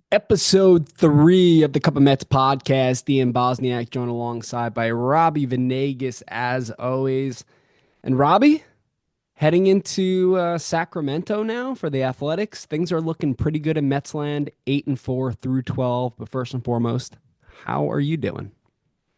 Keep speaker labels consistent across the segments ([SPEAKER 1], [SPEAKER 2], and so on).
[SPEAKER 1] Episode 3 of the Cup of Mets podcast. Ian Bosniak joined alongside by Robbie Venegas as always. And Robbie, heading into Sacramento now for the Athletics. Things are looking pretty good in Metsland, 8-4 through 12. But first and foremost, how are you doing?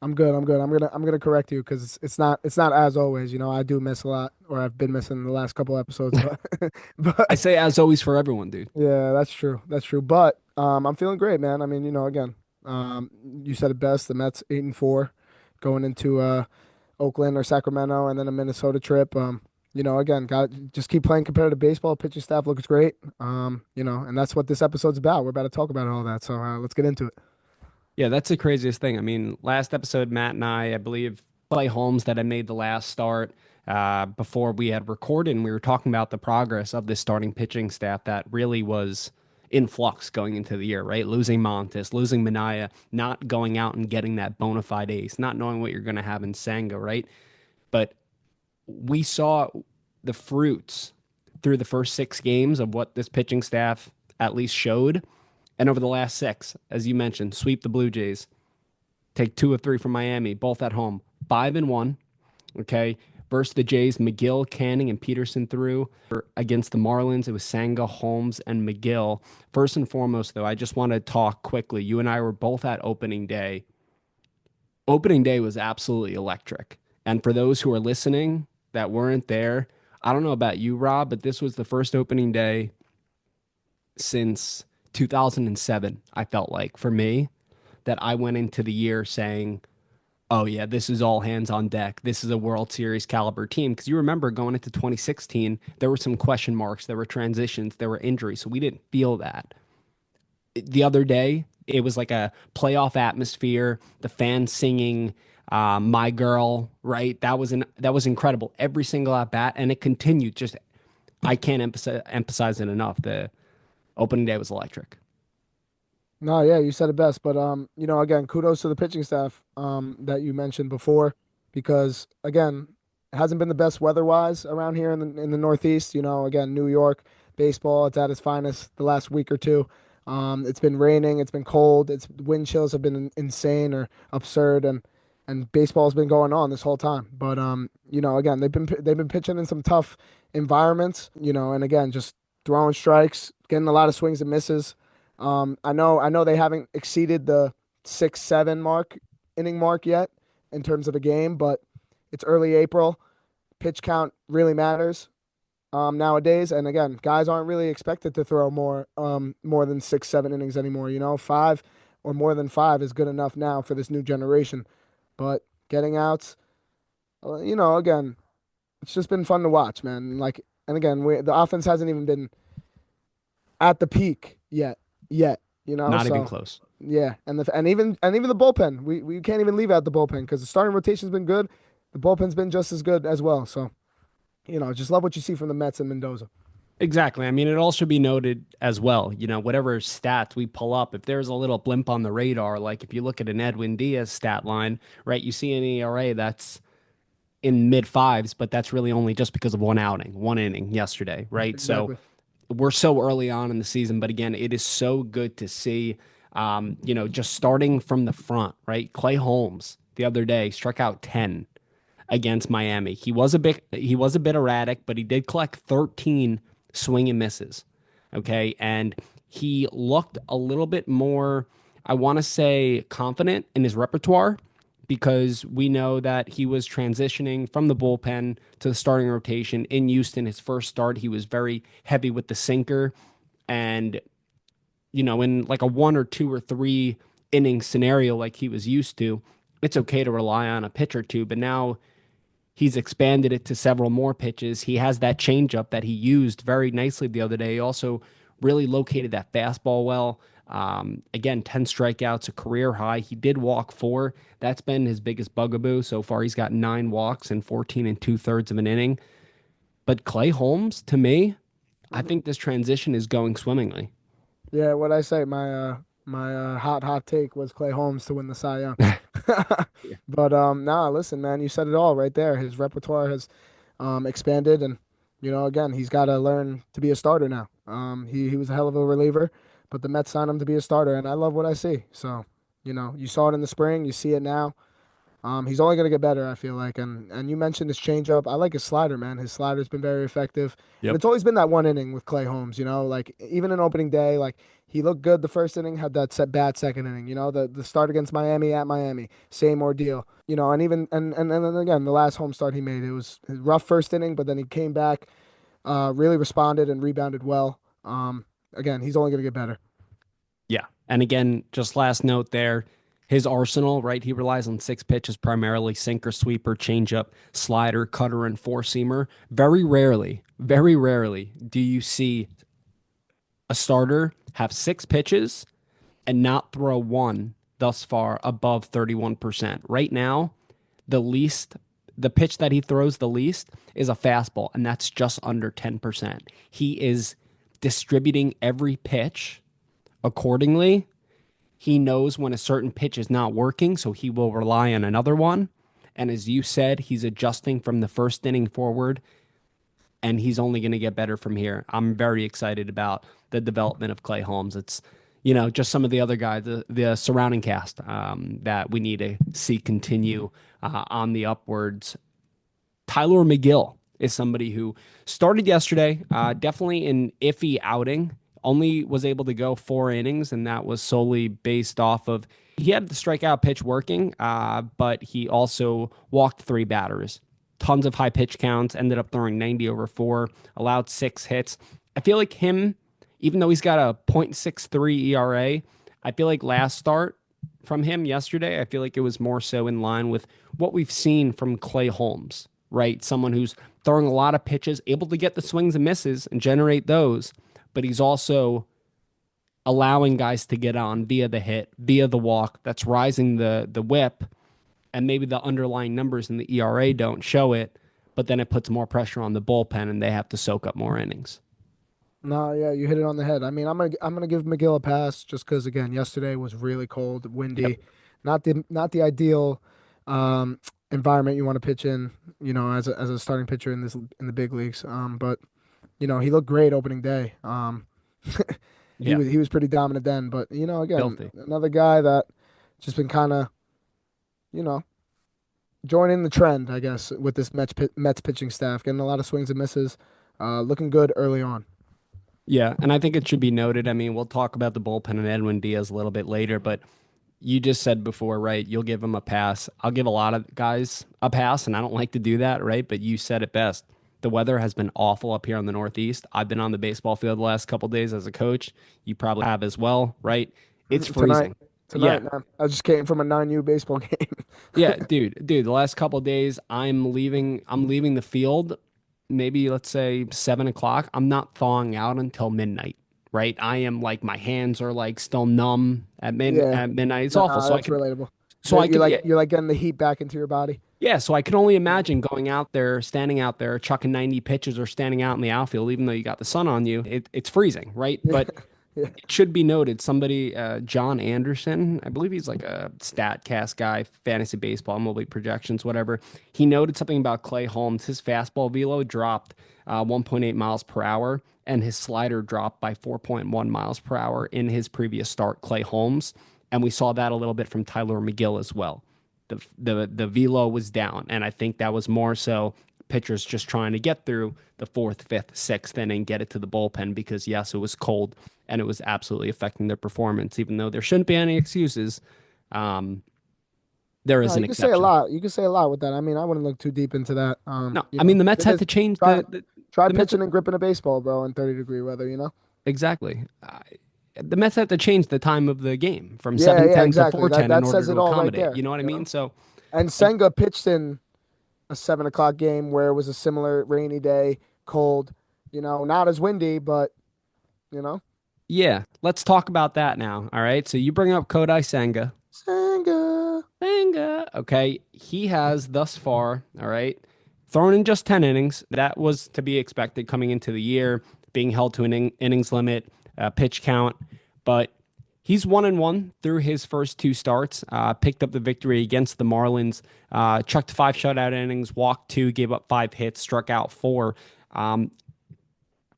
[SPEAKER 2] I'm good. I'm good. I'm gonna correct you because it's not as always. I do miss a lot, or I've been missing the last couple episodes, but
[SPEAKER 1] I
[SPEAKER 2] but
[SPEAKER 1] say as always for everyone, dude.
[SPEAKER 2] yeah, that's true. That's true. But I'm feeling great, man. I mean, again, um, you said it best. The Mets 8-4, going into Oakland or Sacramento, and then a Minnesota trip. Again, got just keep playing competitive baseball. Pitching staff looks great. And that's what this episode's about. We're about to talk about all that. So let's get into it.
[SPEAKER 1] Yeah, that's the craziest thing. I mean, last episode, Matt and I believe, Clay Holmes that I made the last start before we had recorded, and we were talking about the progress of this starting pitching staff that really was in flux going into the year, right? Losing Montes, losing Minaya, not going out and getting that bona fide ace, not knowing what you're going to have in Senga, right? But we saw the fruits through the first 6 games of what this pitching staff at least showed. And over the last 6, as you mentioned, sweep the Blue Jays, take 2 of 3 from Miami, both at home, 5-1. Okay. Versus the Jays, McGill, Canning, and Peterson threw. Against the Marlins, it was Sanga, Holmes, and McGill. First and foremost, though, I just want to talk quickly. You and I were both at opening day. Opening day was absolutely electric. And for those who are listening that weren't there, I don't know about you, Rob, but this was the first opening day since 2007, I felt like, for me, that I went into the year saying, oh, yeah, this is all hands on deck. This is a World Series caliber team. Because you remember going into 2016, there were some question marks, there were transitions, there were injuries. So we didn't feel that. The other day, it was like a playoff atmosphere, the fans singing "My Girl," right? That was incredible. Every single at bat, and it continued. Just I can't emphasize it enough. The opening day was electric.
[SPEAKER 2] No, yeah, you said it best. But again, kudos to the pitching staff that you mentioned before, because again, it hasn't been the best weather-wise around here in the Northeast. Again, New York baseball, it's at its finest the last week or two. It's been raining, it's been cold, it's wind chills have been insane or absurd, and baseball's been going on this whole time. But again, they've been pitching in some tough environments. And again, just throwing strikes, getting a lot of swings and misses. I know they haven't exceeded the 6-7 inning mark yet in terms of a game, but it's early April. Pitch count really matters nowadays, and again, guys aren't really expected to throw more than 6-7 innings anymore. Five or more than five is good enough now for this new generation. But getting outs, again, it's just been fun to watch, man. And again, the offense hasn't even been at the peak yet.
[SPEAKER 1] Not even
[SPEAKER 2] So
[SPEAKER 1] close.
[SPEAKER 2] yeah, and even the bullpen, we can't even leave out the bullpen because the starting rotation's been good. The bullpen's been just as good as well. So just love what you see from the Mets and Mendoza.
[SPEAKER 1] Exactly. I mean, it all should be noted as well. Whatever stats we pull up, if there's a little blimp on the radar, like if you look at an Edwin Diaz stat line, right, you see an ERA that's in mid fives, but that's really only just because of one outing, one inning yesterday, right? So
[SPEAKER 2] Exactly.
[SPEAKER 1] we're so early on in the season, but again, it is so good to see, just starting from the front, right? Clay Holmes the other day struck out 10 against Miami. He was a bit erratic, but he did collect 13 swing and misses. Okay, and he looked a little bit more, I want to say, confident in his repertoire because we know that he was transitioning from the bullpen to the starting rotation in Houston. His first start, he was very heavy with the sinker, and in like a 1 or 2 or 3 inning scenario like he was used to, it's okay to rely on a pitch or two. But now he's expanded it to several more pitches. He has that changeup that he used very nicely the other day. He also really located that fastball well. Again, 10 strikeouts, a career high. He did walk 4. That's been his biggest bugaboo. So far, he's got 9 walks and 14 and 2/3 of an inning. But Clay Holmes, to me, I
[SPEAKER 2] Mhm.
[SPEAKER 1] think this transition is going swimmingly.
[SPEAKER 2] Yeah, what I say, my hot take was Clay Holmes to win the Cy Young.
[SPEAKER 1] Yeah.
[SPEAKER 2] But nah, listen, man, you said it all right there. His repertoire has expanded, and again, he's got to learn to be a starter now. He was a hell of a reliever, but the Mets signed him to be a starter, and I love what I see. So, you saw it in the spring, you see it now. He's only going to get better, I feel like. And you mentioned his changeup. I like his slider, man. His slider's been very effective. And
[SPEAKER 1] Yep.
[SPEAKER 2] it's always been that one inning with Clay Holmes, like even in opening day, like he looked good the first inning, had that bad second inning, the start against Miami at Miami, same ordeal. And even and then again, the last home start he made, it was a rough first inning, but then he came back, really responded and rebounded well. Again, he's only going to get better.
[SPEAKER 1] Yeah. And again, just last note there, his arsenal, right? He relies on six pitches, primarily sinker, sweeper, changeup, slider, cutter, and four seamer. Very rarely do you see a starter have six pitches and not throw one thus far above 31%. Right now, the least, the pitch that he throws the least is a fastball, and that's just under 10%. He is distributing every pitch accordingly. He knows when a certain pitch is not working, so he will rely on another one. And as you said, he's adjusting from the first inning forward, and he's only going to get better from here. I'm very excited about the development of Clay Holmes. It's, just some of the other guys, the surrounding cast that we need to see continue on the upwards. Tyler McGill is somebody who started yesterday, definitely an iffy outing. Only was able to go 4 innings, and that was solely based off of he had the strikeout pitch working, but he also walked 3 batters. Tons of high pitch counts, ended up throwing 90 over 4, allowed 6 hits. I feel like him, even though he's got a .63 ERA, I feel like last start from him yesterday, I feel like it was more so in line with what we've seen from Clay Holmes, right? Someone who's throwing a lot of pitches, able to get the swings and misses and generate those, but he's also allowing guys to get on via the hit, via the walk. That's rising the whip, and maybe the underlying numbers in the ERA don't show it, but then it puts more pressure on the bullpen and they have to soak up more innings.
[SPEAKER 2] No, yeah, you hit it on the head. I mean, I'm gonna give McGill a pass just because again, yesterday was really cold,
[SPEAKER 1] Yep.
[SPEAKER 2] windy, not the ideal um, environment you want to pitch in, as a starting pitcher in the big leagues. But he looked great opening day. He
[SPEAKER 1] Yeah.
[SPEAKER 2] was pretty dominant then, but again,
[SPEAKER 1] Filthy.
[SPEAKER 2] another guy that just been kind of you know joining the trend, I guess, with this Mets pitching staff, getting a lot of swings and misses, looking good early on.
[SPEAKER 1] Yeah, and I think it should be noted. I mean, we'll talk about the bullpen and Edwin Diaz a little bit later, but you just said before, right? You'll give him a pass. I'll give a lot of guys a pass, and I don't like to do that, right? But you said it best. The weather has been awful up here in the Northeast. I've been on the baseball field the last couple of days as a coach. You probably have as well, right? It's
[SPEAKER 2] Tonight,
[SPEAKER 1] freezing. Yeah.
[SPEAKER 2] tonight, man. I just came from a 9U baseball game.
[SPEAKER 1] Yeah, dude, the last couple of days I'm leaving the field, maybe let's say 7 o'clock. I'm not thawing out until midnight, right? I am like my hands are like still numb
[SPEAKER 2] Yeah,
[SPEAKER 1] at midnight. It's awful.
[SPEAKER 2] nah, that's relatable.
[SPEAKER 1] So I
[SPEAKER 2] You're
[SPEAKER 1] could,
[SPEAKER 2] like
[SPEAKER 1] yeah,
[SPEAKER 2] you're like getting the heat back into your body.
[SPEAKER 1] yeah, so I can only
[SPEAKER 2] Yeah,
[SPEAKER 1] imagine going out there, standing out there, chucking 90 pitches or standing out in the outfield, even though you got the sun on you. It's freezing, right?
[SPEAKER 2] yeah,
[SPEAKER 1] But
[SPEAKER 2] yeah.
[SPEAKER 1] it should be noted, somebody, John Anderson, I believe he's like a StatCast guy, fantasy baseball, MLB projections, whatever. He noted something about Clay Holmes. His fastball velo dropped 1.8 miles per hour, and his slider dropped by 4.1 miles per hour in his previous start, Clay Holmes. And we saw that a little bit from Tyler McGill as well. The velo was down, and I think that was more so pitchers just trying to get through the fourth, fifth, sixth inning, get it to the bullpen because yes, it was cold and it was absolutely affecting their performance. Even though there shouldn't be any excuses, um, there is
[SPEAKER 2] No,
[SPEAKER 1] an
[SPEAKER 2] you can say a
[SPEAKER 1] exception.
[SPEAKER 2] lot. You can say a lot with that. I mean, I wouldn't look too deep into that.
[SPEAKER 1] No, I mean the Mets
[SPEAKER 2] It
[SPEAKER 1] had
[SPEAKER 2] is
[SPEAKER 1] to change
[SPEAKER 2] try try
[SPEAKER 1] the Mets
[SPEAKER 2] pitching and gripping a baseball, bro, in 30-degree weather.
[SPEAKER 1] exactly. The Mets had to change the time of the game from
[SPEAKER 2] Yeah, yeah,
[SPEAKER 1] 7:10 to
[SPEAKER 2] exactly. That
[SPEAKER 1] 4:10 in
[SPEAKER 2] that
[SPEAKER 1] order
[SPEAKER 2] says
[SPEAKER 1] to
[SPEAKER 2] it all right
[SPEAKER 1] accommodate.
[SPEAKER 2] there,
[SPEAKER 1] You know what I mean? So,
[SPEAKER 2] And
[SPEAKER 1] I,
[SPEAKER 2] Senga pitched in a 7 o'clock game where it was a similar rainy day, cold, not as windy, but you know.
[SPEAKER 1] yeah, let's talk about that now. All right. So you bring up Kodai Senga.
[SPEAKER 2] Senga.
[SPEAKER 1] Senga. Okay. He has thus far, all right, thrown in just 10 innings. That was to be expected coming into the year, being held to an innings limit, pitch count. But he's 1-1 through his first 2 starts. Picked up the victory against the Marlins, chucked 5 shutout innings, walked 2, gave up 5 hits, struck out 4. Um,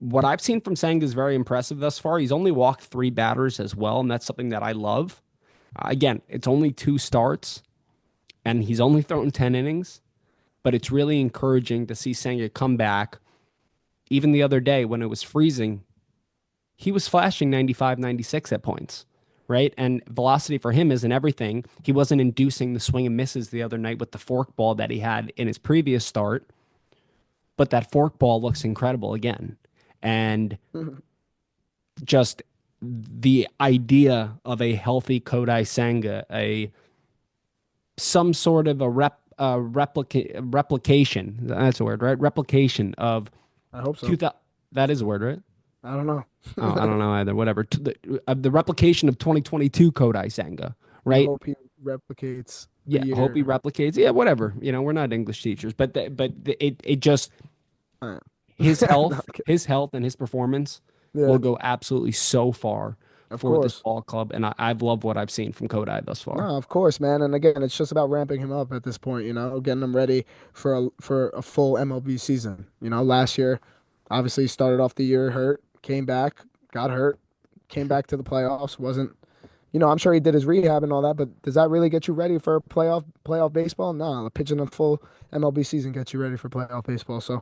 [SPEAKER 1] What I've seen from Senga is very impressive thus far. He's only walked 3 batters as well, and that's something that I love. Again, it's only 2 starts, and he's only thrown 10 innings, but it's really encouraging to see Senga come back. Even the other day when it was freezing, he was flashing 95, 96 at points, right? And velocity for him isn't everything. He wasn't inducing the swing and misses the other night with the fork ball that he had in his previous start, but that fork ball looks incredible again. And just the idea of a healthy Kodai Senga, a some sort of a replication. That's a word, right? Replication of
[SPEAKER 2] I hope so.
[SPEAKER 1] 2000. That is a word, right?
[SPEAKER 2] I don't know.
[SPEAKER 1] Oh, I don't know either. Whatever. The replication of 2022 Kodai Senga,
[SPEAKER 2] You
[SPEAKER 1] right?
[SPEAKER 2] hope he replicates a
[SPEAKER 1] Yeah, hope he
[SPEAKER 2] year.
[SPEAKER 1] replicates. Yeah, whatever. We're not English teachers, but it just
[SPEAKER 2] Uh,
[SPEAKER 1] his
[SPEAKER 2] no,
[SPEAKER 1] health,
[SPEAKER 2] okay.
[SPEAKER 1] his health and his performance
[SPEAKER 2] Yeah,
[SPEAKER 1] will go absolutely so far
[SPEAKER 2] of
[SPEAKER 1] for this
[SPEAKER 2] course.
[SPEAKER 1] ball club, and I've loved what I've seen from Kodai thus far.
[SPEAKER 2] No, of course, man. And again, it's just about ramping him up at this point, getting him ready for a full MLB season. Last year, obviously started off the year hurt, came back, got hurt, came back to the playoffs, wasn't, I'm sure he did his rehab and all that, but does that really get you ready for playoff baseball? No, pitching a full MLB season gets you ready for playoff baseball. So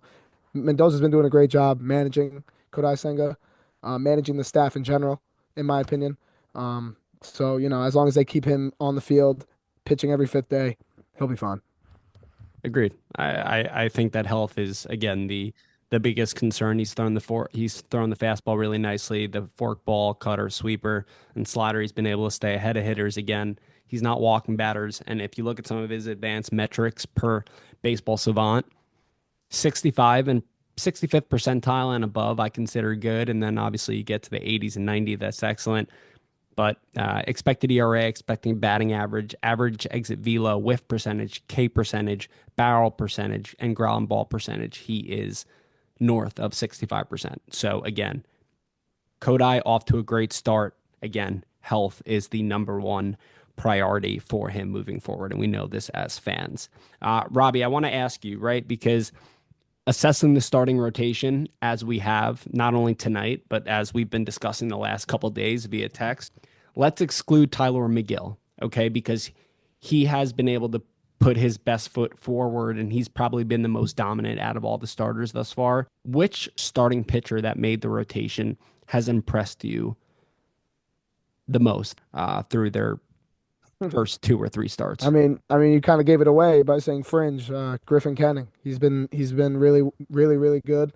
[SPEAKER 2] Mendoza's been doing a great job managing Kodai Senga, managing the staff in general, in my opinion. So, as long as they keep him on the field, pitching every fifth day, he'll be fine.
[SPEAKER 1] Agreed. I think that health is again the biggest concern. He's thrown the fastball really nicely. The fork ball, cutter, sweeper, and slider. He's been able to stay ahead of hitters again. He's not walking batters. And if you look at some of his advanced metrics per Baseball Savant, 65 and 65th percentile and above, I consider good. And then obviously you get to the 80s and 90, that's excellent. But expected ERA, expecting batting average, average exit velo, whiff percentage, K percentage, barrel percentage, and ground ball percentage, he is north of 65%. So again, Kodai off to a great start. Again, health is the number one priority for him moving forward. And we know this as fans. Robbie, I want to ask you, right? Because assessing the starting rotation as we have not only tonight, but as we've been discussing the last couple days via text, let's exclude Tyler McGill, okay? Because he has been able to put his best foot forward and he's probably been the most dominant out of all the starters thus far. Which starting pitcher that made the rotation has impressed you the most through their first 2 or 3 starts?
[SPEAKER 2] You kind of gave it away by saying fringe. Griffin Canning. He's been really, really, really good.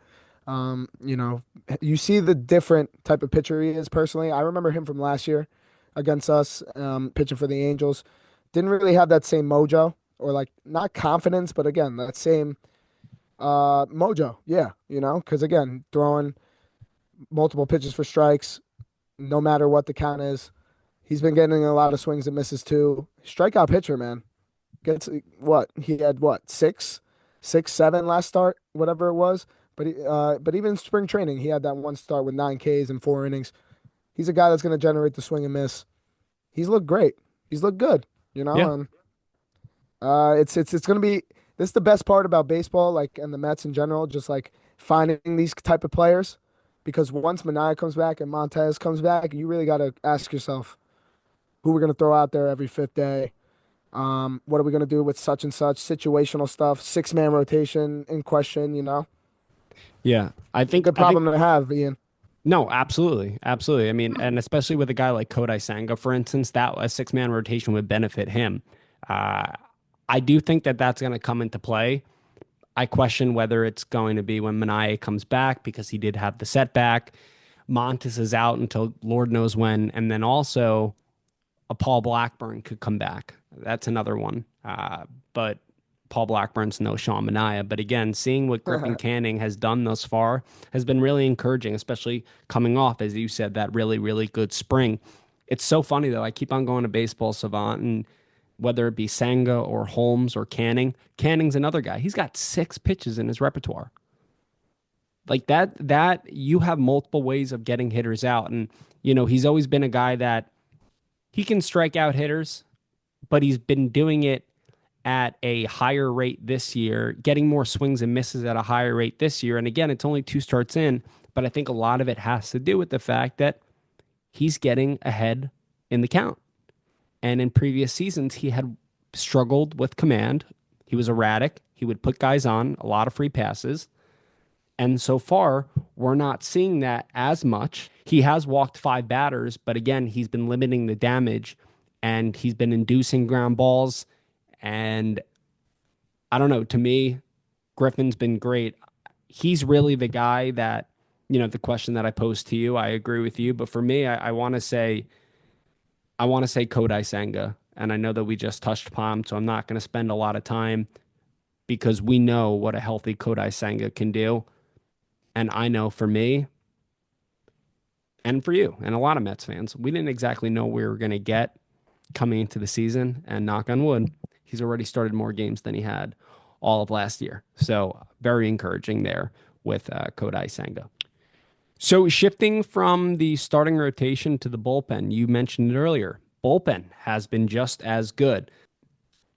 [SPEAKER 2] You see the different type of pitcher he is personally. I remember him from last year against us, pitching for the Angels. Didn't really have that same mojo or like not confidence, but again, that same mojo. Yeah, because again, throwing multiple pitches for strikes, no matter what the count is. He's been getting a lot of swings and misses too. Strikeout pitcher, man. Gets what? He had what? Six, seven last start, whatever it was. But even in spring training, he had that one start with 9 Ks and 4 innings. He's a guy that's going to generate the swing and miss. He's looked great. He's looked good,
[SPEAKER 1] Yeah.
[SPEAKER 2] and it's going to be this is the best part about baseball, like and the Mets in general, just like finding these type of players, because once Mania comes back and Montez comes back, you really got to ask yourself who we're going to throw out there every fifth day. What are we going to do with such and such situational stuff? 6-man rotation in question,
[SPEAKER 1] Yeah.
[SPEAKER 2] It's a good
[SPEAKER 1] I think
[SPEAKER 2] problem to have, Ian.
[SPEAKER 1] No, absolutely. Absolutely. I mean, and especially with a guy like Kodai Senga, for instance, that a 6-man rotation would benefit him. Uh, I do think that that's going to come into play. I question whether it's going to be when Manaea comes back because he did have the setback. Montes is out until Lord knows when. And then also a Paul Blackburn could come back. That's another one. But Paul Blackburn's no Sean Manaea. But again, seeing what Griffin Canning has done thus far has been really encouraging, especially coming off, as you said, that really, really good spring. It's so funny, though. I keep on going to Baseball Savant, and whether it be Senga or Holmes or Canning, Canning's another guy. He's got 6 pitches in his repertoire. Like that you have multiple ways of getting hitters out. And, he's always been a guy that he can strike out hitters, but he's been doing it at a higher rate this year, getting more swings and misses at a higher rate this year. And again, it's only 2 starts in, But I think a lot of it has to do with the fact that he's getting ahead in the count. And in previous seasons, he had struggled with command. He was erratic. He would put guys on a lot of free passes. And so far, we're not seeing that as much. He has walked 5 batters, but again, he's been limiting the damage and he's been inducing ground balls. And I don't know, to me, Griffin's been great. He's really the guy that, the question that I posed to you, I agree with you. But for me, I want to say, Kodai Senga. And I know that we just touched upon him, so I'm not going to spend a lot of time because we know what a healthy Kodai Senga can do. And I know for me and for you and a lot of Mets fans, we didn't exactly know we were going to get coming into the season. And knock on wood, he's already started more games than he had all of last year. So very encouraging there with Kodai Senga. So shifting from the starting rotation to the bullpen, you mentioned it earlier. Bullpen has been just as good.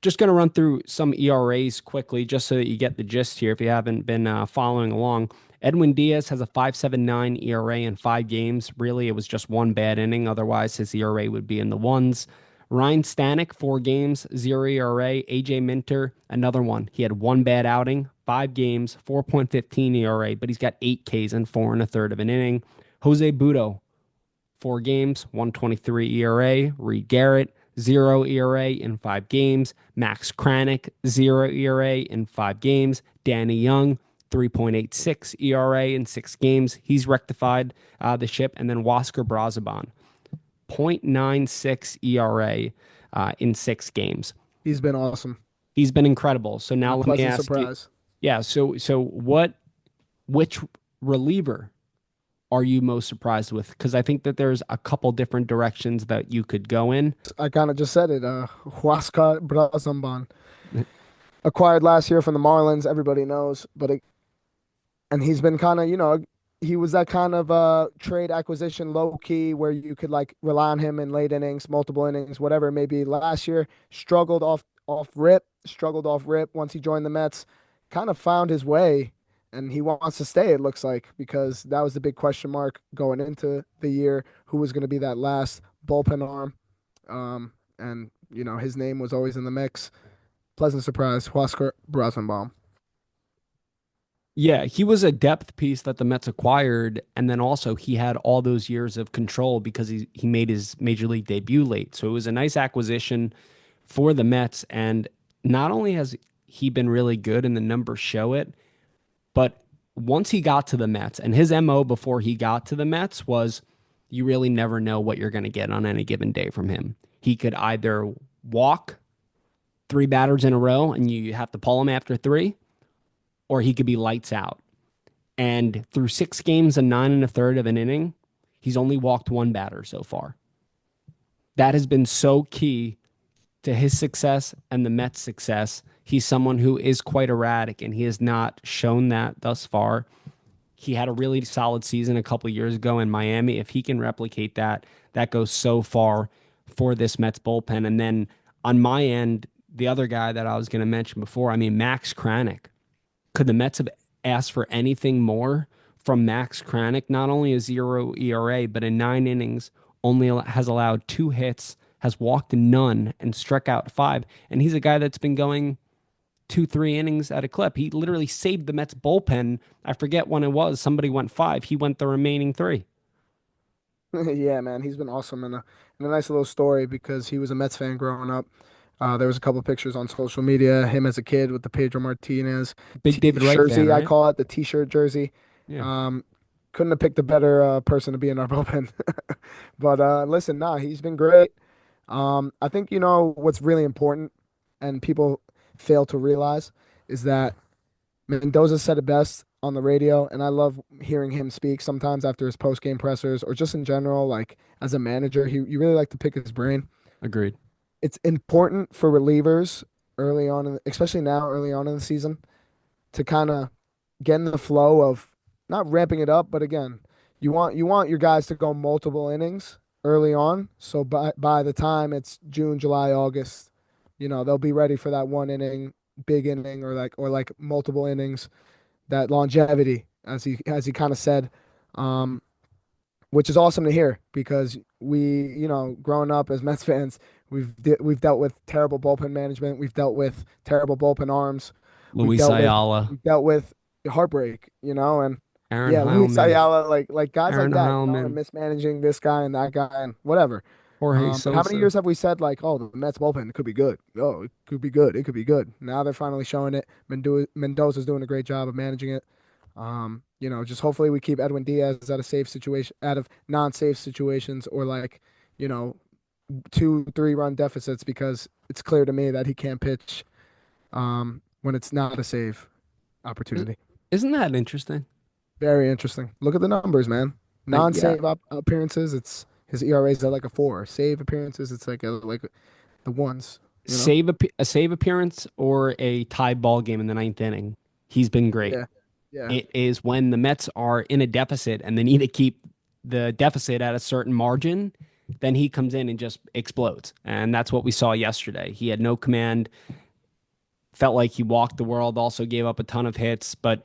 [SPEAKER 1] Just going to run through some ERAs quickly, just so that you get the gist here if you haven't been following along. Edwin Diaz has a 5.79 ERA in 5 games. Really, it was just one bad inning. Otherwise, his ERA would be in the ones. Ryan Stanek, 4 games, 0 ERA. AJ Minter, another one. He had one bad outing, 5 games, 4.15 ERA, but he's got 8 Ks in 4 1/3 of an inning. Jose Budo, 4 games, 1.23 ERA. Reed Garrett, 0 ERA in 5 games. Max Kranick, 0 ERA in 5 games. Danny Young, 3.86 ERA in 6 games. He's rectified the ship. And then Wasker Brazaban, 0.96 ERA in 6 games.
[SPEAKER 2] He's been awesome.
[SPEAKER 1] He's been incredible. So
[SPEAKER 2] And
[SPEAKER 1] now
[SPEAKER 2] a
[SPEAKER 1] let me
[SPEAKER 2] pleasant
[SPEAKER 1] ask you,
[SPEAKER 2] surprise.
[SPEAKER 1] yeah, which reliever are you most surprised with? Because I think that there's a couple different directions that you could go in.
[SPEAKER 2] I kind of just said it. Huascar Brazamban, acquired last year from the Marlins. Everybody knows, and he's been kind of, he was that kind of trade acquisition low key where you could like rely on him in late innings, multiple innings, whatever it may be. Last year, struggled off rip once he joined the Mets, kind of found his way, and he wants to stay, it looks like, because that was the big question mark going into the year, who was going to be that last bullpen arm. And his name was always in the mix. Pleasant surprise, Huascar Brazenbaum.
[SPEAKER 1] Yeah, he was a depth piece that the Mets acquired, and then also he had all those years of control because he made his major league debut late. So it was a nice acquisition for the Mets, and not only has he been really good and the numbers show it, but once he got to the Mets, and his MO before he got to the Mets was you really never know what you're going to get on any given day from him. He could either walk 3 batters in a row and you have to pull him after 3, or he could be lights out. And through 6 games and 9 1/3 of an inning, he's only walked 1 batter so far. That has been so key to his success and the Mets' success. He's someone who is quite erratic, and he has not shown that thus far. He had a really solid season a couple of years ago in Miami. If he can replicate that, that goes so far for this Mets bullpen. And then on my end, the other guy that I was going to mention before, I mean, Max Kranick. Could the Mets have asked for anything more from Max Kranick? Not only a 0 ERA, but in 9 innings, only has allowed 2 hits, has walked none, and struck out 5. And he's a guy that's been going 2, 3 innings at a clip. He literally saved the Mets bullpen. I forget when it was. Somebody went 5. He went the remaining 3.
[SPEAKER 2] Yeah, man, he's been awesome, and a nice little story because he was a Mets fan growing up. There was a couple pictures on social media, him as a kid with the Pedro Martinez
[SPEAKER 1] Big David Wright fan,
[SPEAKER 2] jersey, I
[SPEAKER 1] right?
[SPEAKER 2] call it, the T-shirt jersey.
[SPEAKER 1] Yeah,
[SPEAKER 2] Um, couldn't have picked a better person to be in our bullpen. But listen, nah, he's been great. I think what's really important, and people fail to realize, is that Mendoza said it best on the radio, and I love hearing him speak sometimes after his post-game pressers or just in general, like as a manager, you really like to pick his brain.
[SPEAKER 1] agreed.
[SPEAKER 2] It's important for relievers early on, especially now, early on in the season, to kind of get in the flow of not ramping it up, but again, you want your guys to go multiple innings early on, so by the time it's June, July, August, they'll be ready for that one inning, big inning, or like multiple innings, that longevity, as he kind of said. Um, which is awesome to hear because growing up as Mets fans, we've dealt with terrible bullpen management, we've dealt with terrible bullpen arms, we've
[SPEAKER 1] Luis
[SPEAKER 2] dealt with
[SPEAKER 1] Ayala,
[SPEAKER 2] we've dealt with heartbreak, and
[SPEAKER 1] Aaron
[SPEAKER 2] yeah, Luis
[SPEAKER 1] Heilman,
[SPEAKER 2] Ayala, like guys like
[SPEAKER 1] Aaron
[SPEAKER 2] that, and
[SPEAKER 1] Heilman,
[SPEAKER 2] mismanaging this guy and that guy and whatever.
[SPEAKER 1] Jorge
[SPEAKER 2] But how many
[SPEAKER 1] Sosa.
[SPEAKER 2] years have we said like, oh, the Mets bullpen could be good? Oh, it could be good. It could be good. Now they're finally showing it. Mendoza's doing a great job of managing it. Just hopefully we keep Edwin Diaz out of safe situation, out of non-safe situations, or like, you know, 2, 3 run deficits because it's clear to me that he can't pitch when it's not a save
[SPEAKER 1] Is-
[SPEAKER 2] opportunity.
[SPEAKER 1] Isn't that interesting?
[SPEAKER 2] Very interesting. Look at the numbers, man.
[SPEAKER 1] Yeah,
[SPEAKER 2] Non-save appearances, it's his ERAs are like a 4. Save appearances, it's like the ones. You know?
[SPEAKER 1] a save appearance or a tied ball game in the ninth inning. He's been great.
[SPEAKER 2] Yeah, yeah.
[SPEAKER 1] It is when the Mets are in a deficit and they need to keep the deficit at a certain margin, then he comes in and just explodes. And that's what we saw yesterday. He had no command, felt like he walked the world, also gave up a ton of hits, but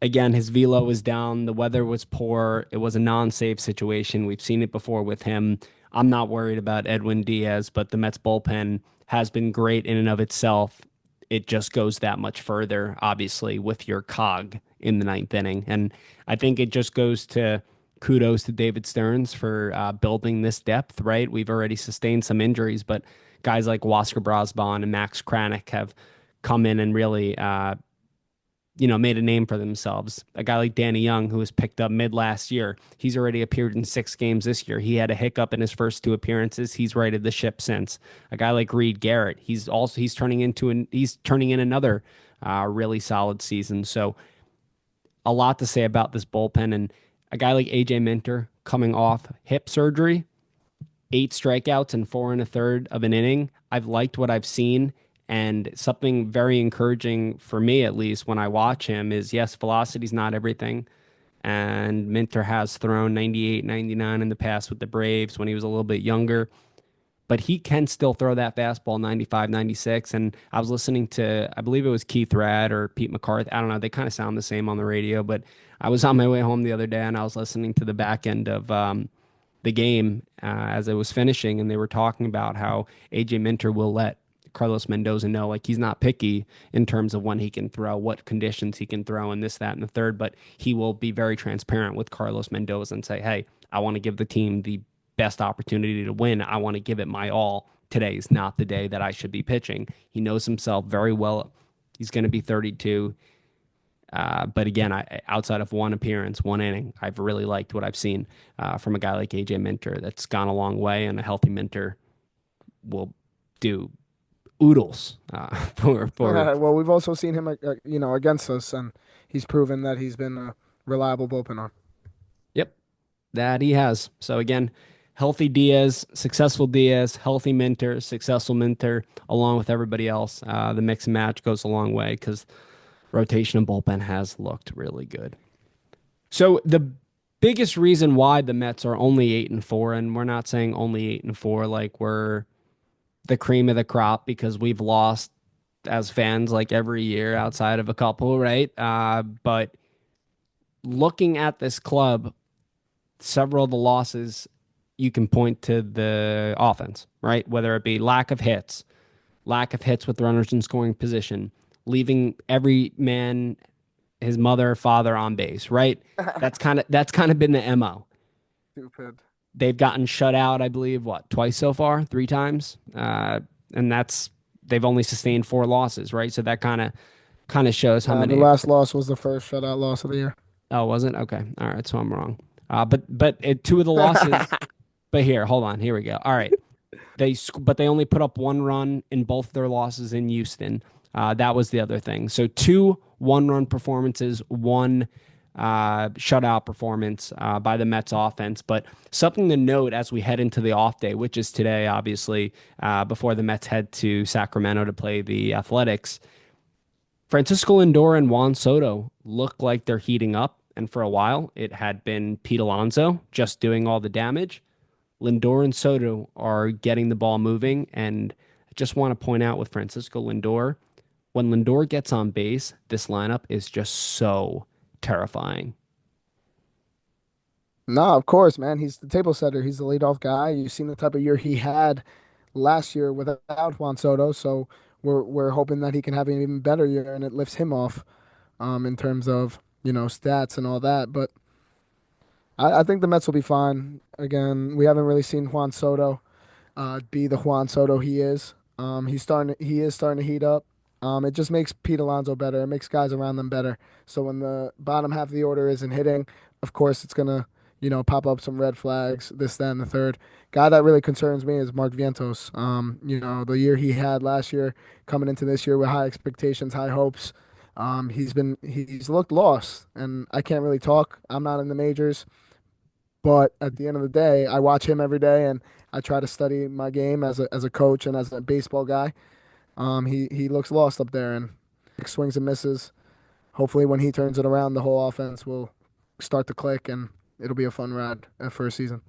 [SPEAKER 1] again, his velo was down. The weather was poor. It was a non-save situation. We've seen it before with him. I'm not worried about Edwin Diaz, but the Mets bullpen has been great in and of itself. It just goes that much further, obviously, with your cog in the ninth inning. And I think it just goes to kudos to David Stearns for building this depth, right? We've already sustained some injuries, but guys like Wasker Brosbon and Max Kranick have come in and really made a name for themselves. A guy like Danny Young, who was picked up mid last year, he's already appeared in 6 games this year. He had a hiccup in his first 2 appearances. He's righted the ship since. A guy like Reed Garrett, he's turning in another really solid season. So a lot to say about this bullpen, and a guy like AJ Minter coming off hip surgery, 8 strikeouts and 4 1/3 of an inning. I've liked what I've seen. And something very encouraging for me, at least when I watch him, is yes, velocity's not everything. And Minter has thrown 98, 99 in the past with the Braves when he was a little bit younger, but he can still throw that fastball 95, 96. And I was listening to, I believe it was Keith Rad or Pete McCarthy. I don't know. They kind of sound the same on the radio, but I was on my way home the other day and I was listening to the back end of the game as it was finishing, and they were talking about how AJ Minter will let Carlos Mendoza know, like he's not picky in terms of when he can throw, what conditions he can throw, and this, that, and the third. But he will be very transparent with Carlos Mendoza and say, "Hey, I want to give the team the best opportunity to win. I want to give it my all. Today is not the day that I should be pitching." He knows himself very well. He's going to be 32. But again, outside of one appearance, 1 inning, I've really liked what I've seen from a guy like AJ Minter. That's gone a long way, and a healthy Minter will do oodles for.
[SPEAKER 2] Well, we've also seen him, against us, and he's proven that he's been a reliable bullpen arm.
[SPEAKER 1] Yep, that he has. So again, healthy Diaz, healthy Minter, successful Minter, along with everybody else. The mix and match goes a long way because rotation and bullpen has looked really good. So the biggest reason why the Mets are only 8-4, and we're not saying only 8-4 like we're the cream of the crop because we've lost as fans like every year outside of a couple, right? But looking at this club, several of the losses you can point to the offense, right? Whether it be lack of hits with runners in scoring position, leaving every man, his mother, father on base, right? That's kind of been the MO.
[SPEAKER 2] Stupid.
[SPEAKER 1] They've gotten shut out, I believe, what, twice so far, 3 times, and they've only sustained 4 losses, right? So that kind of shows how
[SPEAKER 2] Nah, the
[SPEAKER 1] many.
[SPEAKER 2] last loss was the first shutout loss of the year.
[SPEAKER 1] Oh, was it? Okay, all right. So I'm wrong. But 2 of the losses. But here, hold on. Here we go. All right. But they only put up 1 run in both their losses in Houston. That was the other thing. So 2 1-run performances, one shutout performance by the Mets offense. But something to note as we head into the off day, which is today, obviously, before the Mets head to Sacramento to play the Athletics. Francisco Lindor and Juan Soto look like they're heating up. And for a while, it had been Pete Alonso just doing all the damage. Lindor and Soto are getting the ball moving. And I just want to point out with Francisco Lindor, when Lindor gets on base, this lineup is just so terrifying.
[SPEAKER 2] No, of course, man. He's the table setter. He's the leadoff guy. You've seen the type of year he had last year without Juan Soto, so we're hoping that he can have an even better year and it lifts him off in terms of, stats and all that. But I think the Mets will be fine. Again, we haven't really seen Juan Soto be the Juan Soto he is. He is starting to heat up. It just makes Pete Alonso better. It makes guys around them better. So when the bottom half of the order isn't hitting, of course it's gonna, pop up some red flags, this, that, and the third. Guy that really concerns me is Mark Vientos. The year he had last year, coming into this year with high expectations, high hopes. He's looked lost, and I can't really talk. I'm not in the majors. But at the end of the day, I watch him every day, and I try to study my game as a coach and as a baseball guy. He looks lost up there, and swings and misses. Hopefully, when he turns it around, the whole offense will start to click, and it'll be a fun ride for a season.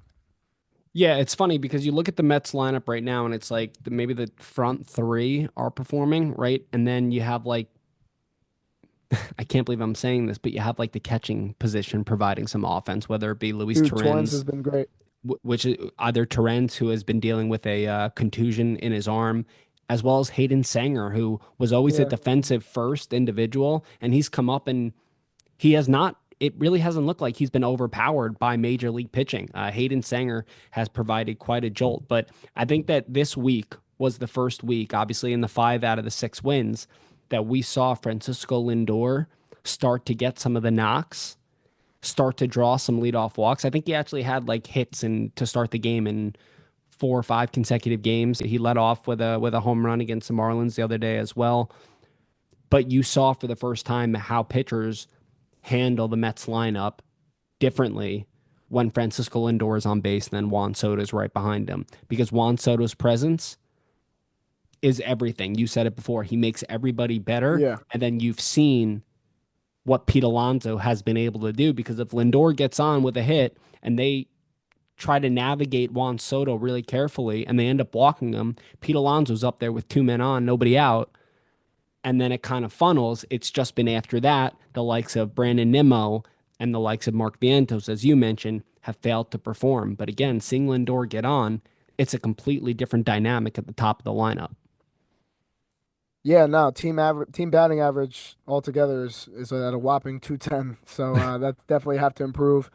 [SPEAKER 1] Yeah, it's funny because you look at the Mets lineup right now and it's like maybe the front three are performing, right? And then you have like, I can't believe I'm saying this, but you have like the catching position providing some offense, whether it be Luis
[SPEAKER 2] Dude, Torrance has
[SPEAKER 1] Torrens,
[SPEAKER 2] been great.
[SPEAKER 1] which is either Torrens, who has been dealing with a contusion in his arm, as well as Hayden Sanger, who was always a
[SPEAKER 2] Yeah,
[SPEAKER 1] defensive first individual. And he's come up and he has not. It really hasn't looked like he's been overpowered by major league pitching. Hayden Sanger has provided quite a jolt, but I think that this week was the first week, obviously in the 5 out of the 6 wins, that we saw Francisco Lindor start to get some of the knocks, start to draw some leadoff walks. I think he actually had like hits and to start the game in 4 or 5 consecutive games. He led off with a home run against the Marlins the other day as well. But you saw for the first time how pitchers handle the Mets lineup differently when Francisco Lindor is on base than Juan Soto is right behind him, because Juan Soto's presence is everything. You said it before. He makes everybody better.
[SPEAKER 2] yeah,
[SPEAKER 1] And then you've seen what Pete Alonso has been able to do, because if Lindor gets on with a hit and they try to navigate Juan Soto really carefully and they end up walking him, Pete Alonso's up there with 2 men on, nobody out, and then it kind of funnels. It's just been after that, the likes of Brandon Nimmo and the likes of Mark Vientos, as you mentioned, have failed to perform. But again, seeing Lindor get on, it's a completely different dynamic at the top of the lineup.
[SPEAKER 2] yeah. No, team batting average altogether is at a whopping 210. So that definitely have to improve.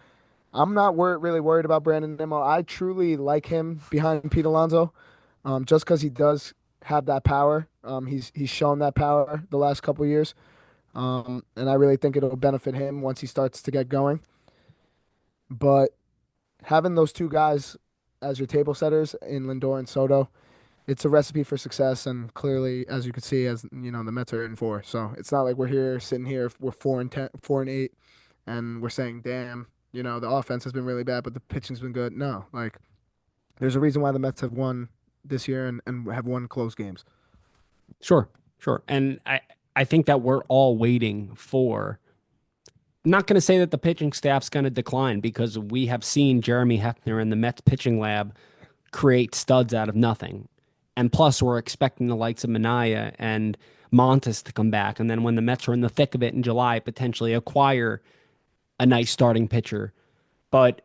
[SPEAKER 2] I'm not really worried about Brandon Nimmo. I truly like him behind Pete Alonso, just because he does have that power. He's shown that power the last couple years, and I really think it'll benefit him once he starts to get going. But having those two guys as your table setters in Lindor and Soto, it's a recipe for success. And clearly, as you can see, as you know, the Mets are in four. So it's not like we're here sitting here, we're 4-10, 4-8, and we're saying, "Damn, the offense has been really bad, but the pitching's been good." No, like there's a reason why the Mets have won this year and have won close games.
[SPEAKER 1] Sure, sure. And I think that we're all waiting for, not going to say that the pitching staff's going to decline, because we have seen Jeremy Hefner in the Mets pitching lab create studs out of nothing. And plus, we're expecting the likes of Minaya and Montes to come back. And then when the Mets are in the thick of it in July, potentially acquire a nice starting pitcher. But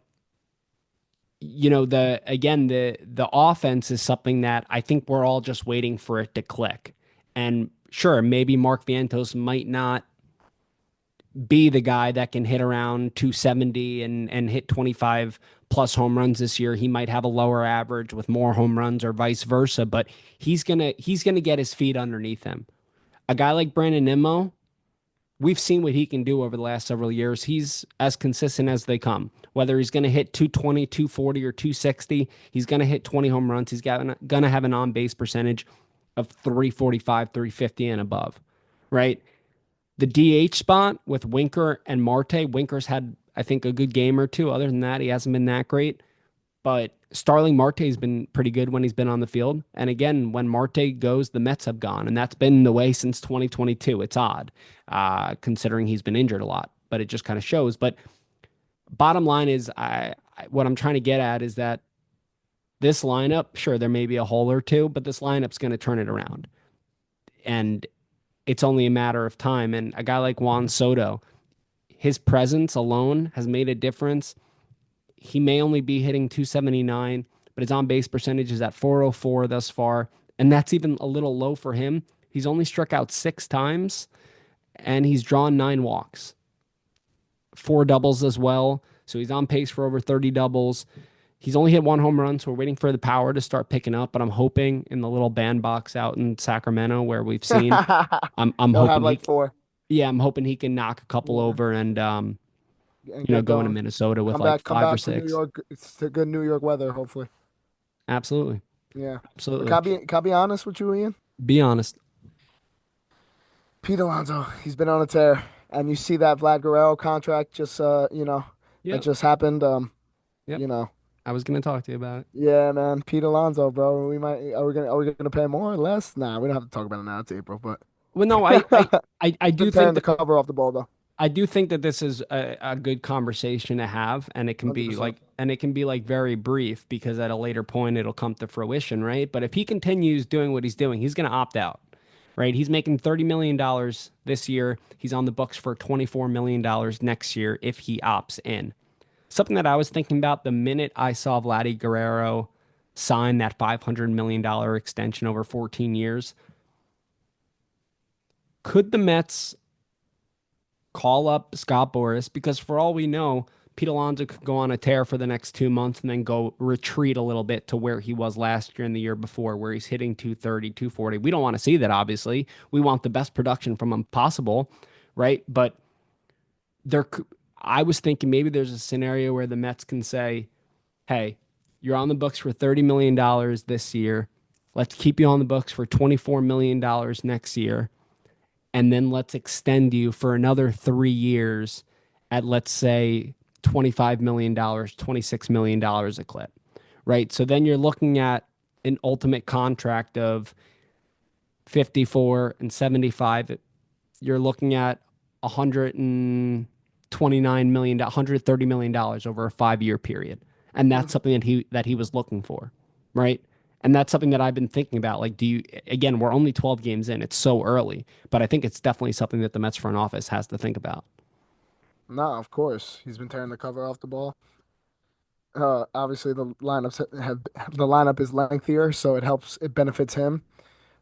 [SPEAKER 1] the offense is something that I think we're all just waiting for it to click. And sure, maybe Mark Vientos might not be the guy that can hit around 270 and hit 25 plus home runs this year. He might have a lower average with more home runs or vice versa, but he's gonna get his feet underneath him. A guy like Brandon Nimmo, we've seen what he can do over the last several years. He's as consistent as they come. Whether he's going to hit 220, 240, or 260, he's going to hit 20 home runs. He's going to have an on base percentage of 345, 350 and above, right? The DH spot with Winker and Marte, Winker's had, I think, a good game or two. Other than that, he hasn't been that great. But Starling Marte's been pretty good when he's been on the field. And again, when Marte goes, the Mets have gone. And that's been the way since 2022. It's odd, considering he's been injured a lot, but it just kind of shows. But bottom line is, what I'm trying to get at is that this lineup, sure, there may be a hole or two, but this lineup's going to turn it around. And it's only a matter of time. And a guy like Juan Soto, his presence alone has made a difference He may only be hitting 279, but his on base percentage is at 404 thus far. And that's even a little low for him. He's only struck out 6 times and he's drawn 9 walks, 4 doubles as well. So he's on pace for over 30 doubles. He's only hit 1 home run, so we're waiting for the power to start picking up. But I'm hoping in the little bandbox out in Sacramento where we've seen, I'm
[SPEAKER 2] He'll have
[SPEAKER 1] hoping
[SPEAKER 2] like four.
[SPEAKER 1] yeah, I'm hoping he can knock a couple
[SPEAKER 2] Yeah,
[SPEAKER 1] over and
[SPEAKER 2] and get
[SPEAKER 1] go into
[SPEAKER 2] going.
[SPEAKER 1] Minnesota with like
[SPEAKER 2] Come
[SPEAKER 1] five or
[SPEAKER 2] back to New
[SPEAKER 1] six.
[SPEAKER 2] York. It's the good New York weather, hopefully.
[SPEAKER 1] Absolutely,
[SPEAKER 2] Yeah. But
[SPEAKER 1] absolutely.
[SPEAKER 2] can I be honest with you, Ian?
[SPEAKER 1] Be honest.
[SPEAKER 2] Pete Alonso, he's been on a tear, and you see that Vlad Guerrero contract just that
[SPEAKER 1] Yep,
[SPEAKER 2] just happened.
[SPEAKER 1] yep.
[SPEAKER 2] You know,
[SPEAKER 1] I was gonna talk to you about it.
[SPEAKER 2] yeah, man, Pete Alonso, bro. Are we gonna pay more or less? Nah, we don't have to talk about it now. It's April, but
[SPEAKER 1] Well, no, I
[SPEAKER 2] he's
[SPEAKER 1] do
[SPEAKER 2] been
[SPEAKER 1] think
[SPEAKER 2] tearing the
[SPEAKER 1] that
[SPEAKER 2] cover off the ball though.
[SPEAKER 1] this is a good conversation to have, and it can be
[SPEAKER 2] 100%.
[SPEAKER 1] like, very brief because at a later point it'll come to fruition, right? But if he continues doing what he's doing, he's gonna opt out, right? He's making $30 million this year. He's on the books for $24 million next year if he opts in. Something that I was thinking about the minute I saw Vladdy Guerrero sign that $500 million extension over 14 years, could the Mets call up Scott Boras? Because for all we know, Pete Alonso could go on a tear for the next 2 months and then go retreat a little bit to where he was last year and the year before, where he's hitting 230, 240. We don't want to see that, obviously. We want the best production from him possible, right? But there, I was thinking maybe there's a scenario where the Mets can say, hey, you're on the books for $30 million this year. Let's keep you on the books for $24 million next year. And then let's extend you for another 3 years at, let's say, $25 million, $26 million a clip, right? So then you're looking at an ultimate contract of 54 and 75. You're looking at $129 million, $130 million over a 5 year period. And that's
[SPEAKER 2] Mhm.
[SPEAKER 1] something that he was looking for, right? And that's something that I've been thinking about. Like, again, we're only 12 games in. It's so early, but I think it's definitely something that the Mets front office has to think about.
[SPEAKER 2] Nah, of course, he's been tearing the cover off the ball. Obviously the lineup is lengthier, so it helps. It benefits him.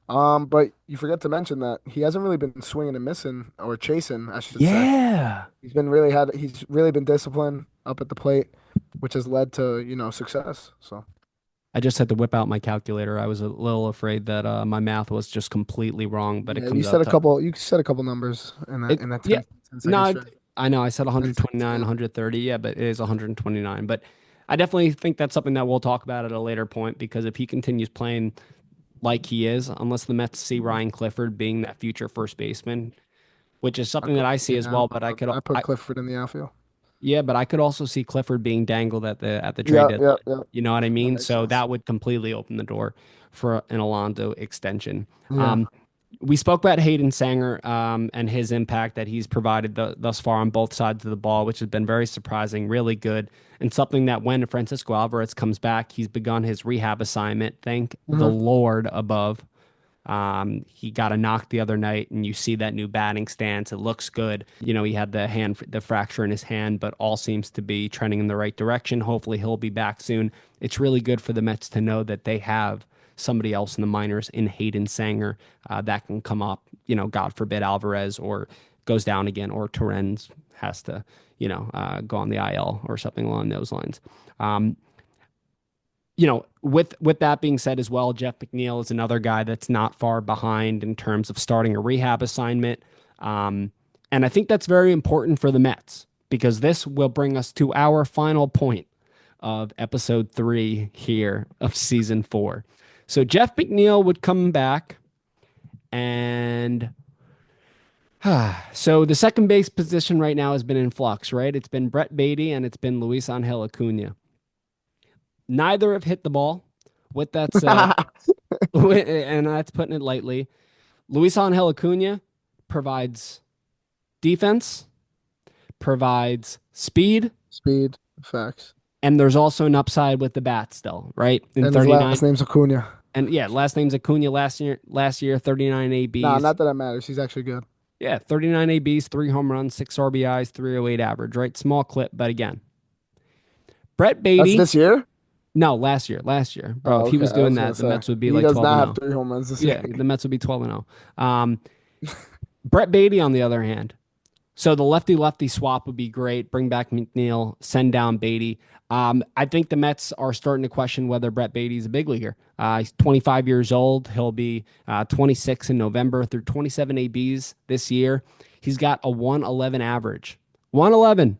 [SPEAKER 2] But you forget to mention that he hasn't really been swinging and missing or chasing, I should say.
[SPEAKER 1] Yeah.
[SPEAKER 2] He's really been disciplined up at the plate, which has led to, success. So
[SPEAKER 1] I just had to whip out my calculator. I was a little afraid that my math was just completely wrong, but it
[SPEAKER 2] yeah,
[SPEAKER 1] comes out to
[SPEAKER 2] you said a couple numbers
[SPEAKER 1] it.
[SPEAKER 2] in that
[SPEAKER 1] Yeah.
[SPEAKER 2] 10 second
[SPEAKER 1] No,
[SPEAKER 2] stretch.
[SPEAKER 1] I know I said
[SPEAKER 2] 10 second
[SPEAKER 1] 129,
[SPEAKER 2] span.
[SPEAKER 1] 130. Yeah, but it is 129. But I definitely think that's something that we'll talk about at a later point because if he continues playing like he is, unless the Mets see Ryan Clifford being that future first baseman, which is something that I see as well, but
[SPEAKER 2] I put Clifford in the outfield.
[SPEAKER 1] yeah, but I could also see Clifford being dangled at the trade
[SPEAKER 2] Yeah,
[SPEAKER 1] deadline.
[SPEAKER 2] yeah, yeah.
[SPEAKER 1] You know what I
[SPEAKER 2] That
[SPEAKER 1] mean?
[SPEAKER 2] makes
[SPEAKER 1] So
[SPEAKER 2] sense.
[SPEAKER 1] that would completely open the door for an Alonso extension.
[SPEAKER 2] Yeah.
[SPEAKER 1] Um, we spoke about Hayden Sanger and his impact that he's provided thus far on both sides of the ball, which has been very surprising, really good, and something that when Francisco Alvarez comes back, he's begun his rehab assignment. Thank the
[SPEAKER 2] hmm
[SPEAKER 1] Lord above. He got a knock the other night, and you see that new batting stance. It looks good. You know, he had the fracture in his hand, but all seems to be trending in the right direction. Hopefully, he'll be back soon. It's really good for the Mets to know that they have somebody else in the minors in Hayden Sanger that can come up. You know, God forbid Alvarez or goes down again, or Torrens has to, go on the IL or something along those lines. Um, with that being said as well, Jeff McNeil is another guy that's not far behind in terms of starting a rehab assignment. And I think that's very important for the Mets because this will bring us to our final point of episode 3 here of season 4. So Jeff McNeil would come back and so the second base position right now has been in flux, right? It's been Brett Baty and it's been Luis Angel Acuna. Neither have hit the ball. With that said, and that's putting it lightly, Luis Angel Acuna provides defense, provides speed,
[SPEAKER 2] Speed, facts.
[SPEAKER 1] and there's also an upside with the bat still, right? In
[SPEAKER 2] And his
[SPEAKER 1] 39,
[SPEAKER 2] last name's Acuna.
[SPEAKER 1] and yeah, last name's Acuna last year 39
[SPEAKER 2] Nah,
[SPEAKER 1] ABs.
[SPEAKER 2] not that that matters. He's actually good.
[SPEAKER 1] Yeah, 39 ABs, 3 home runs, 6 RBIs, 308 average, right? Small clip, but again, Brett
[SPEAKER 2] That's
[SPEAKER 1] Baty.
[SPEAKER 2] this year?
[SPEAKER 1] No, last year, bro. If
[SPEAKER 2] Oh,
[SPEAKER 1] he
[SPEAKER 2] okay.
[SPEAKER 1] was
[SPEAKER 2] I
[SPEAKER 1] doing
[SPEAKER 2] was gonna
[SPEAKER 1] that, the
[SPEAKER 2] say
[SPEAKER 1] Mets would be
[SPEAKER 2] he
[SPEAKER 1] like
[SPEAKER 2] does
[SPEAKER 1] 12 and
[SPEAKER 2] not have
[SPEAKER 1] 0.
[SPEAKER 2] 3 home runs this year.
[SPEAKER 1] Yeah, the Mets would be 12 and 0. Brett Baty, on the other hand, so the lefty lefty swap would be great. Bring back McNeil, send down Baty. I think the Mets are starting to question whether Brett Baty is a big leaguer. He's 25 years old. He'll be 26 in November through 27 ABs this year. He's got a 111 average. 111.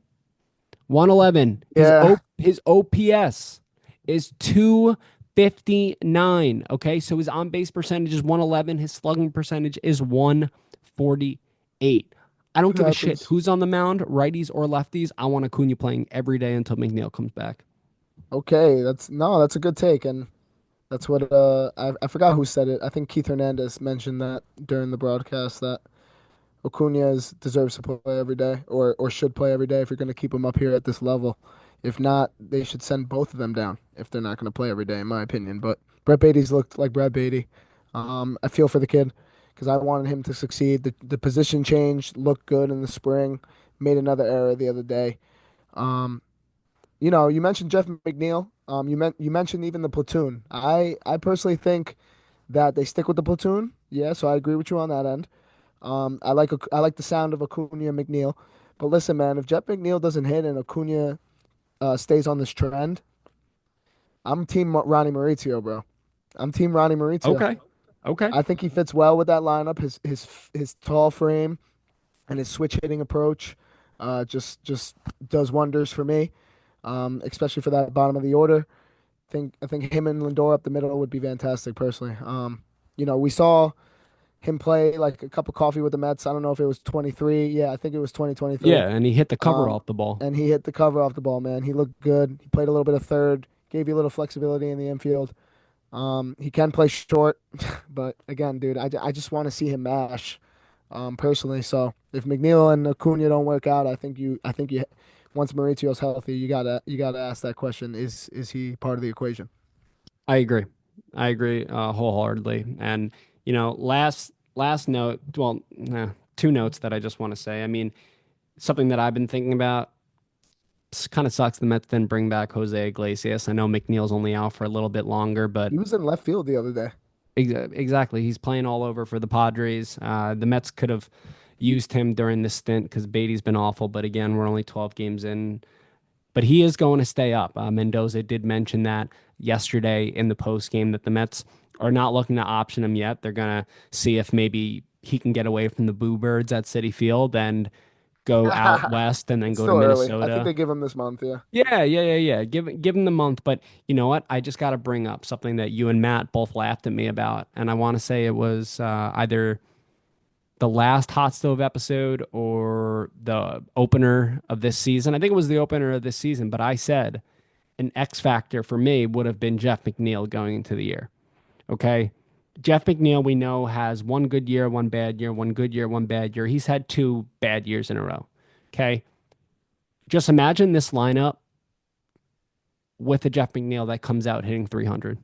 [SPEAKER 1] 111.
[SPEAKER 2] Yeah,
[SPEAKER 1] His OPS is 259. Okay, so his on base percentage is 111. His slugging percentage is 148. I don't
[SPEAKER 2] it
[SPEAKER 1] give a shit
[SPEAKER 2] happens.
[SPEAKER 1] who's on the mound, righties or lefties. I want Acuna playing every day until McNeil comes back.
[SPEAKER 2] Okay, that's a good take, and that's what I forgot who said it. I think Keith Hernandez mentioned that during the broadcast that deserves to play every day or should play every day if you're going to keep him up here at this level. If not, they should send both of them down if they're not going to play every day, in my opinion. But Brett Beatty's looked like Brett Beatty. I feel for the kid because I wanted him to succeed. The position change looked good in the spring. Made another error the other day. Um, you mentioned Jeff McNeil. You mentioned even the platoon. I personally think that they stick with the platoon. Yeah, so I agree with you on that end. I like the sound of Acuna and McNeil. But listen, man, if Jeff McNeil doesn't hit and Acuna stays on this trend, I'm team Ronnie Mauricio, bro. I'm team Ronnie Mauricio.
[SPEAKER 1] Okay. Okay.
[SPEAKER 2] I think he fits well with that lineup. His tall frame and his switch hitting approach just does wonders for me, especially for that bottom of the order. I think him and Lindor up the middle would be fantastic personally. We saw him play like a cup of coffee with the Mets. I don't know if it was 23. Yeah, I think it was 2023.
[SPEAKER 1] Yeah, and he hit the cover
[SPEAKER 2] Um,
[SPEAKER 1] off the ball.
[SPEAKER 2] and he hit the cover off the ball, man. He looked good. He played a little bit of third, gave you a little flexibility in the infield. He can play short, but again, dude, I just want to see him mash, personally. So if McNeil and Acuna don't work out, I think you once Mauricio's healthy, you gotta ask that question: is he part of the equation?
[SPEAKER 1] I agree. I agree wholeheartedly. And last note. Well, two notes that I just want to say. I mean, something that I've been thinking about. Kind of sucks the Mets didn't bring back Jose Iglesias. I know McNeil's only out for a little bit longer, but
[SPEAKER 2] He was in left field the other day.
[SPEAKER 1] exactly, he's playing all over for the Padres. The Mets could have used him during this stint because Beatty's been awful. But again, we're only 12 games in. But he is going to stay up. Mendoza did mention that yesterday in the post game that the Mets are not looking to option him yet. They're gonna see if maybe he can get away from the Boo Birds at Citi Field and go out west and then
[SPEAKER 2] It's
[SPEAKER 1] go to
[SPEAKER 2] still early. I think
[SPEAKER 1] Minnesota.
[SPEAKER 2] they give him this month. Yeah.
[SPEAKER 1] Yeah. Give him the month. But you know what? I just got to bring up something that you and Matt both laughed at me about, and I want to say it was either the last Hot Stove episode or the opener of this season. I think it was the opener of this season, but I said an X factor for me would have been Jeff McNeil going into the year. Okay. Jeff McNeil, we know, has one good year, one bad year, one good year, one bad year. He's had two bad years in a row. Okay. Just imagine this lineup with a Jeff McNeil that comes out hitting 300,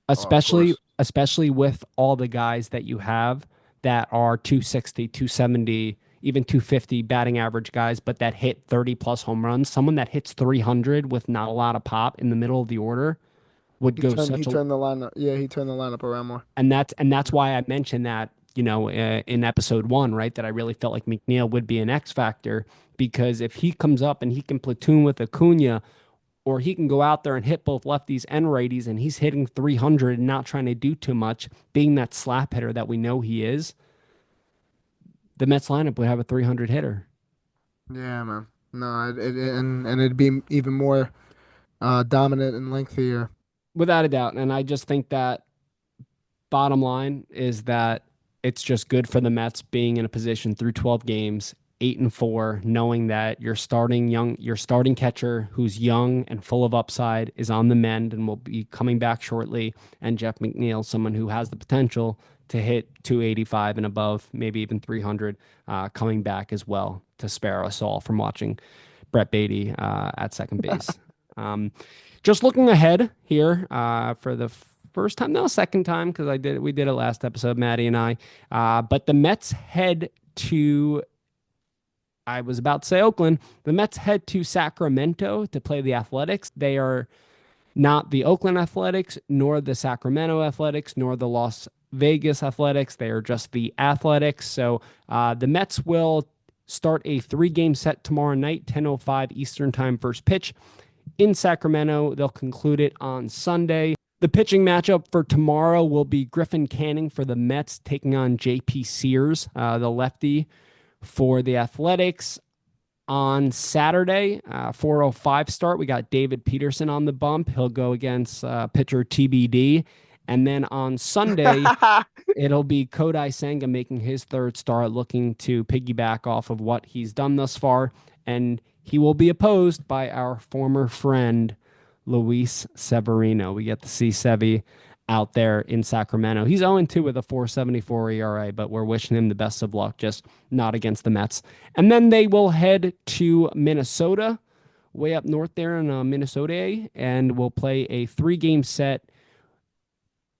[SPEAKER 2] Oh, of course.
[SPEAKER 1] especially with all the guys that you have that are 260, 270, even 250 batting average guys, but that hit 30 plus home runs. Someone that hits 300 with not a lot of pop in the middle of the order would go
[SPEAKER 2] He
[SPEAKER 1] such a
[SPEAKER 2] turned the lineup. Yeah, he turned the lineup around more.
[SPEAKER 1] and that's why I mentioned that in episode one, right? That I really felt like McNeil would be an X factor because if he comes up and he can platoon with Acuna, or he can go out there and hit both lefties and righties, and he's hitting 300 and not trying to do too much, being that slap hitter that we know he is, the Mets lineup would have a 300 hitter.
[SPEAKER 2] Yeah, man. No, and it'd be even more dominant and lengthier.
[SPEAKER 1] Without a doubt. And I just think that bottom line is that it's just good for the Mets being in a position through 12 games, 8-4, knowing that your starting catcher who's young and full of upside is on the mend and will be coming back shortly. And Jeff McNeil, someone who has the potential to hit 285 and above, maybe even 300, coming back as well to spare us all from watching Brett Baty at second base. Um, just looking ahead here for the first time, no, second time because we did it last episode, Maddie and I. But the Mets head to I was about to say Oakland. The Mets head to Sacramento to play the Athletics. They are not the Oakland Athletics, nor the Sacramento Athletics, nor the Las Vegas Athletics. They are just the Athletics. So the Mets will start a three-game set tomorrow night, 10:05 Eastern Time, first pitch in Sacramento. They'll conclude it on Sunday. The pitching matchup for tomorrow will be Griffin Canning for the Mets taking on JP Sears, the lefty for the Athletics. On Saturday, 4:05 start, we got David Peterson on the bump. He'll go against pitcher TBD. And then on Sunday, it'll be Kodai Senga making his third start, looking to piggyback off of what he's done thus far. And he will be opposed by our former friend, Luis Severino. We get to see Sevy out there in Sacramento. He's 0-2 with a 4.74 ERA, but we're wishing him the best of luck, just not against the Mets. And then they will head to Minnesota, way up north there in Minnesota, and will play a three-game set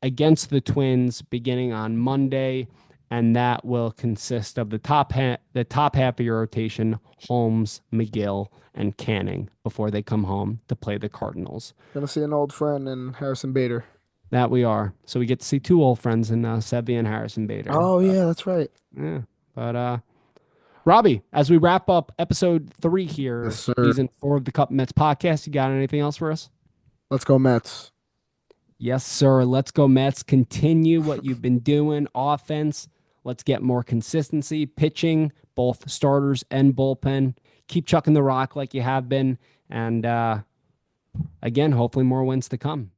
[SPEAKER 1] against the Twins beginning on Monday, and that will consist of the top half of your rotation: Holmes, McGill, and Canning before they come home to play the Cardinals.
[SPEAKER 2] Gonna see an old friend in Harrison Bader.
[SPEAKER 1] That we are. So we get to see two old friends in Sevy and Harrison Bader.
[SPEAKER 2] Oh yeah, that's right.
[SPEAKER 1] Yeah. But Robbie, as we wrap up episode 3
[SPEAKER 2] Yes,
[SPEAKER 1] here,
[SPEAKER 2] sir.
[SPEAKER 1] season 4 of the Cup Mets podcast, you got anything else for us?
[SPEAKER 2] Let's go Mets.
[SPEAKER 1] Yes, sir. Let's go Mets. Continue what you've been doing. Offense. Let's get more consistency. Pitching, both starters and bullpen. Keep chucking the rock like you have been. And again, hopefully more wins to come.